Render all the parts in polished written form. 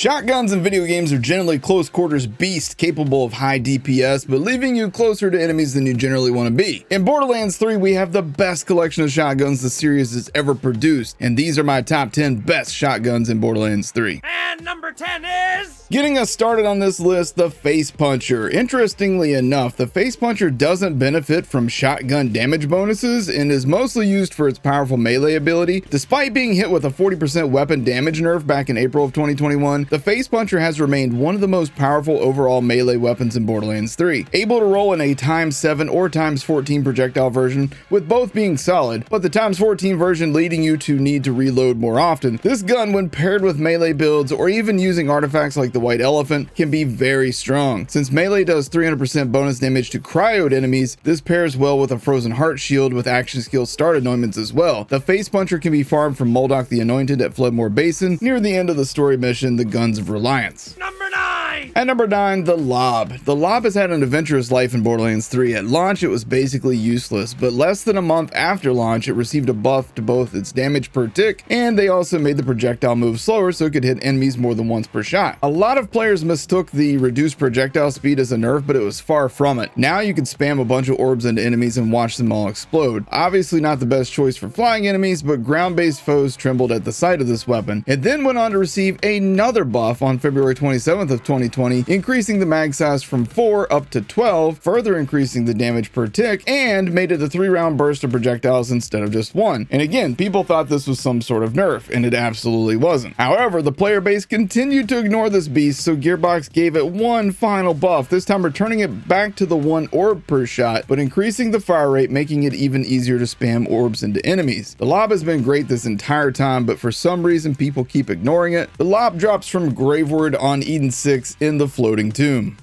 Shotguns in video games are generally close quarters beasts capable of high DPS, but leaving you closer to enemies than you generally want to be. In Borderlands 3, we have the best collection of shotguns the series has ever produced, and these are my top 10 best shotguns in Borderlands 3. And number 10 is... Getting us started on this list, the Face Puncher. Interestingly enough, the Face Puncher doesn't benefit from shotgun damage bonuses and is mostly used for its powerful melee ability. Despite being hit with a 40% weapon damage nerf back in April of 2021, the Face Puncher has remained one of the most powerful overall melee weapons in Borderlands 3. Able to roll in a ×7 or ×14 projectile version, with both being solid, but the ×14 version leading you to need to reload more often. This gun, when paired with melee builds or even using artifacts like the White Elephant, can be very strong. Since melee does 300% bonus damage to cryoed enemies, this pairs well with a Frozen Heart shield with action skill start anointments as well. The Face Puncher can be farmed from Moldok the Anointed at Floodmore Basin near the end of the story mission, the Guns of Reliance. Number 9! At number 9, the Lob. The Lob has had an adventurous life in Borderlands 3. At launch, it was basically useless, but less than a month after launch, it received a buff to both its damage per tick, and they also made the projectile move slower so it could hit enemies more than once per shot. A lot of players mistook the reduced projectile speed as a nerf, but it was far from it. Now you can spam a bunch of orbs into enemies and watch them all explode. Obviously not the best choice for flying enemies, but ground-based foes trembled at the sight of this weapon. It then went on to receive another buff on February 27th of 2020, increasing the mag size from 4 up to 12, further increasing the damage per tick, and made it a 3-round burst of projectiles instead of just 1. And again, people thought this was some sort of nerf, and it absolutely wasn't. However, the player base continued to ignore this beast, so Gearbox gave it one final buff, this time returning it back to the 1 orb per shot, but increasing the fire rate, making it even easier to spam orbs into enemies. The Lob has been great this entire time, but for some reason people keep ignoring it. The Lob drops from Graveward on Eden 6 in the Floating Tomb.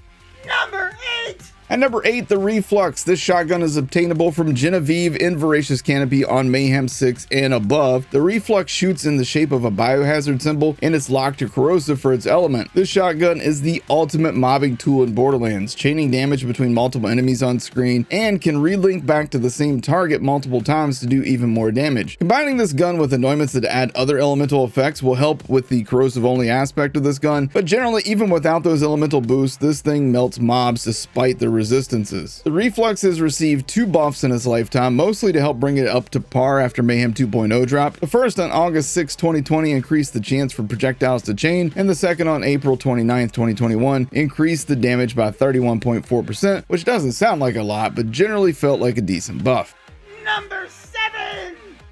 Number 8! At number 8, the Reflux. This shotgun is obtainable from Genevieve in Voracious Canopy on Mayhem 6 and above. The Reflux shoots in the shape of a biohazard symbol, and it's locked to corrosive for its element. This shotgun is the ultimate mobbing tool in Borderlands, chaining damage between multiple enemies on screen, and can relink back to the same target multiple times to do even more damage. Combining this gun with anointments that add other elemental effects will help with the corrosive only aspect of this gun, but generally even without those elemental boosts, this thing melts mobs despite the resistances. The Reflux has received 2 buffs in its lifetime, mostly to help bring it up to par after Mayhem 2.0 dropped. The first on August 6, 2020 increased the chance for projectiles to chain, and the second on April 29, 2021 increased the damage by 31.4%, which doesn't sound like a lot, but generally felt like a decent buff. Number 7!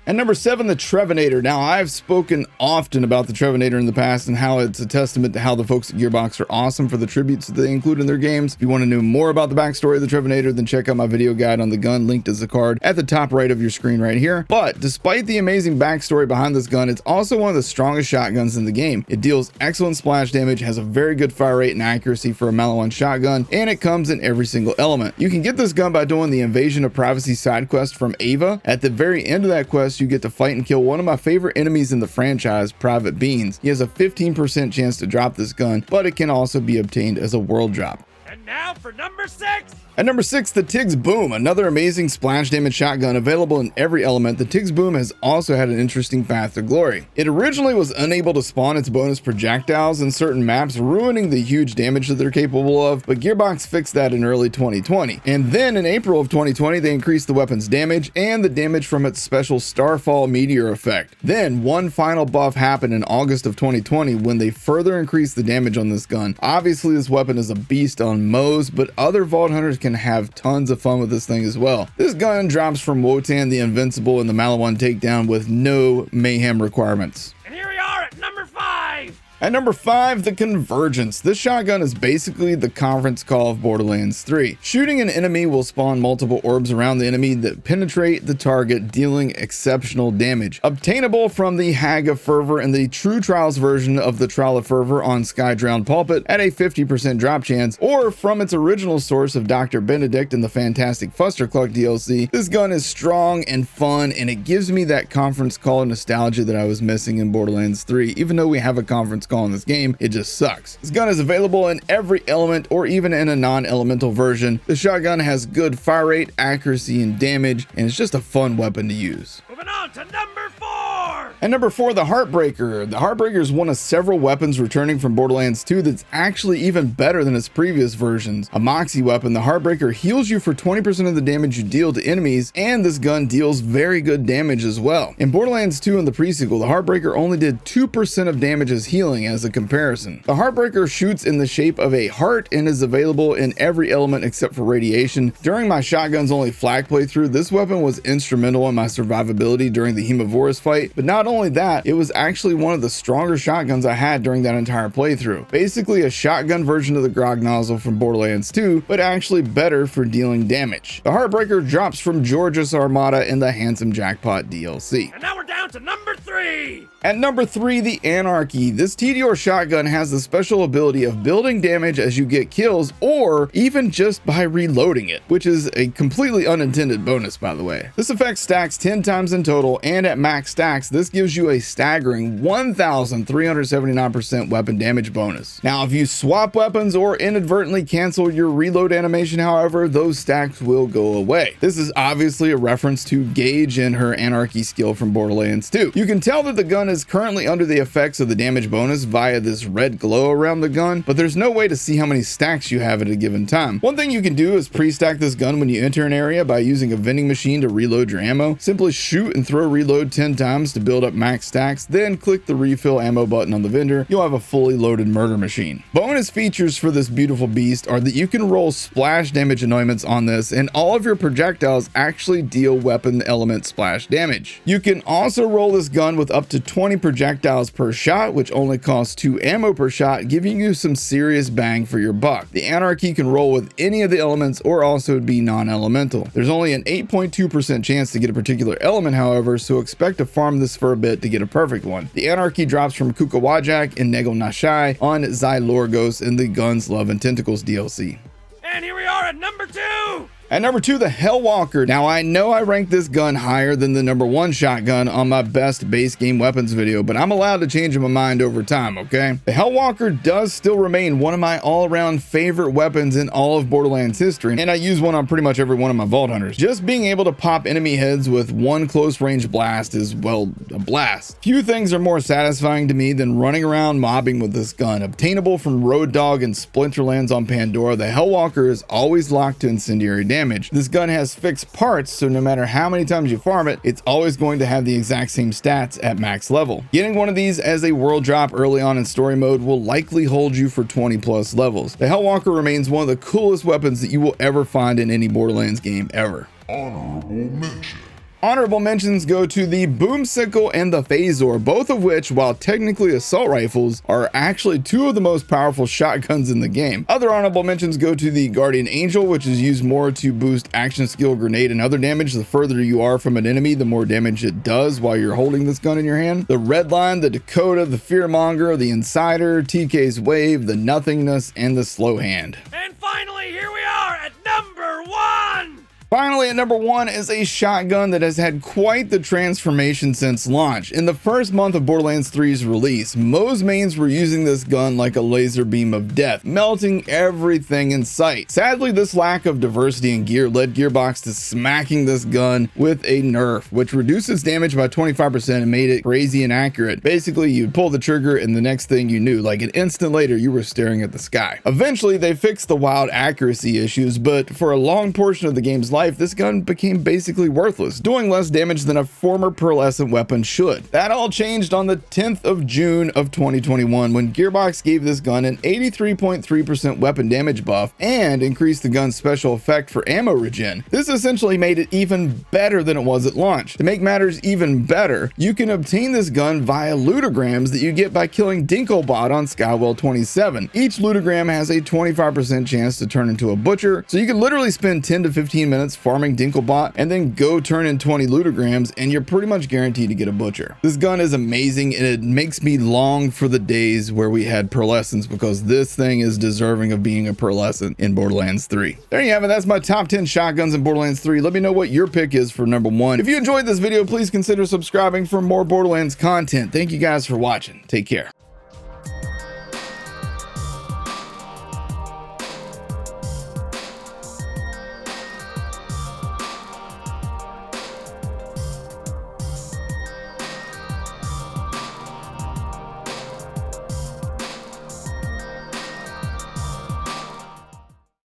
At number 7, the Trevonator. Now, I've spoken often about the Trevonator in the past and how it's a testament to how the folks at Gearbox are awesome for the tributes that they include in their games. If you want to know more about the backstory of the Trevonator, then check out my video guide on the gun, linked as a card at the top right of your screen right here. But despite the amazing backstory behind this gun, it's also one of the strongest shotguns in the game. It deals excellent splash damage, has a very good fire rate and accuracy for a Malawan shotgun, and it comes in every single element. You can get this gun by doing the Invasion of Privacy side quest from Ava. At the very end of that quest, you get to fight and kill one of my favorite enemies in the franchise, Private Beans. He has a 15% chance to drop this gun, but it can also be obtained as a world drop. And now for number 6! At number 6, the Tigs Boom, another amazing splash damage shotgun available in every element. The Tigs Boom has also had an interesting path to glory. It originally was unable to spawn its bonus projectiles in certain maps, ruining the huge damage that they're capable of, but Gearbox fixed that in early 2020. And then in April of 2020, they increased the weapon's damage and the damage from its special Starfall meteor effect. Then one final buff happened in August of 2020 when they further increased the damage on this gun. Obviously, this weapon is a beast on Moes, but other Vault Hunters can have tons of fun with this thing as well. This gun drops from Wotan the Invincible in the Malawan takedown with no mayhem requirements. And here we are at number 5! At number 5, the Convergence. This shotgun is basically the conference call of Borderlands 3. Shooting an enemy will spawn multiple orbs around the enemy that penetrate the target, dealing exceptional damage. Obtainable from the Hag of Fervor and the True Trials version of the Trial of Fervor on Skydrown Pulpit at a 50% drop chance, or from its original source of Dr. Benedict in the Fantastic Fustercluck DLC. This gun is strong and fun, and it gives me that conference call nostalgia that I was missing in Borderlands 3. Even though we have a conference call in this game, it just sucks. This gun is available in every element or even in a non-elemental version. The shotgun has good fire rate, accuracy, and damage, and it's just a fun weapon to use. Moving on to number 4! At number 4, the Heartbreaker. The Heartbreaker is one of several weapons returning from Borderlands 2 that's actually even better than its previous versions. A Moxie weapon, the Heartbreaker heals you for 20% of the damage you deal to enemies, and this gun deals very good damage as well. In Borderlands 2 and the pre-sequel, the Heartbreaker only did 2% of damage as healing as a comparison. The Heartbreaker shoots in the shape of a heart and is available in every element except for radiation. During my shotguns only flak playthrough, this weapon was instrumental in my survivability during the Hemovorous fight, but not only that, it was actually one of the stronger shotguns I had during that entire playthrough. Basically a shotgun version of the Grog Nozzle from Borderlands 2, but actually better for dealing damage. The Heartbreaker drops from Georgia's Armada in the Handsome Jackpot DLC. And now we're down to number 3. At number 3, the Anarchy. This TDR shotgun has the special ability of building damage as you get kills, or even just by reloading it, which is a completely unintended bonus, by the way. This effect stacks 10 times in total, and at max stacks, this gives you a staggering 1,379% weapon damage bonus. Now, if you swap weapons or inadvertently cancel your reload animation, however, those stacks will go away. This is obviously a reference to Gage and her Anarchy skill from Borderlands 2. You can tell that the gun is currently under the effects of the damage bonus via this red glow around the gun, but there's no way to see how many stacks you have at a given time. One thing you can do is pre-stack this gun when you enter an area by using a vending machine to reload your ammo. Simply shoot and throw reload 10 times to build up max stacks, then click the refill ammo button on the vendor. You'll have a fully loaded murder machine. Bonus features for this beautiful beast are that you can roll splash damage anointments on this, and all of your projectiles actually deal weapon element splash damage. You can also roll this gun with up to 20 projectiles per shot, which only costs 2 ammo per shot, giving you some serious bang for your buck. The Anarchy can roll with any of the elements or also be non-elemental. There's only an 8.2% chance to get a particular element, however, so expect to farm this for a bit to get a perfect one. The Anarchy drops from Kukawajak and Negel Nashai on Xylorgos in the Guns, Love, and Tentacles DLC. And here we are at number 2. At number 2, the Hellwalker. Now, I know I ranked this gun higher than the number 1 shotgun on my best base game weapons video, but I'm allowed to change my mind over time, okay? The Hellwalker does still remain one of my all-around favorite weapons in all of Borderlands history, and I use one on pretty much every one of my Vault Hunters. Just being able to pop enemy heads with one close-range blast is, well, a blast. Few things are more satisfying to me than running around mobbing with this gun. Obtainable from Road Dogg and Splinterlands on Pandora, the Hellwalker is always locked to incendiary damage. This gun has fixed parts, so no matter how many times you farm it, it's always going to have the exact same stats at max level. Getting one of these as a world drop early on in story mode will likely hold you for 20 plus levels. The Hellwalker remains one of the coolest weapons that you will ever find in any Borderlands game ever. Honorable mention. Honorable mentions go to the Boomsicle and the Phasor, both of which, while technically assault rifles, are actually 2 of the most powerful shotguns in the game. Other honorable mentions go to the Guardian Angel, which is used more to boost action skill, grenade, and other damage. The further you are from an enemy, the more damage it does while you're holding this gun in your hand. The Redline, the Dakota, the Fearmonger, the Insider, TK's Wave, the Nothingness, and the Slow Hand. And finally, here we are at number 1. Finally, at number 1 is a shotgun that has had quite the transformation since launch. In the first month of Borderlands 3's release, Moe's mains were using this gun like a laser beam of death, melting everything in sight. Sadly, this lack of diversity in gear led Gearbox to smacking this gun with a nerf, which reduced its damage by 25% and made it crazy inaccurate. Basically, you'd pull the trigger and the next thing you knew, like an instant later, you were staring at the sky. Eventually, they fixed the wild accuracy issues, but for a long portion of the game's life, this gun became basically worthless, doing less damage than a former pearlescent weapon should. That all changed on the 10th of June of 2021 when Gearbox gave this gun an 83.3% weapon damage buff and increased the gun's special effect for ammo regen. This essentially made it even better than it was at launch. To make matters even better, you can obtain this gun via lootograms that you get by killing Dinklebot on Skywell 27. Each lootogram has a 25% chance to turn into a butcher, so you can literally spend 10 to 15 minutes farming Dinklebot and then go turn in 20 lootograms and you're pretty much guaranteed to get a butcher. This gun is amazing and it makes me long for the days where we had pearlescents, because this thing is deserving of being a pearlescent in Borderlands 3. There you have it. That's my top 10 shotguns in Borderlands 3. Let me know what your pick is for number 1. If you enjoyed this video, please consider subscribing for more Borderlands content. Thank you guys for watching. Take care.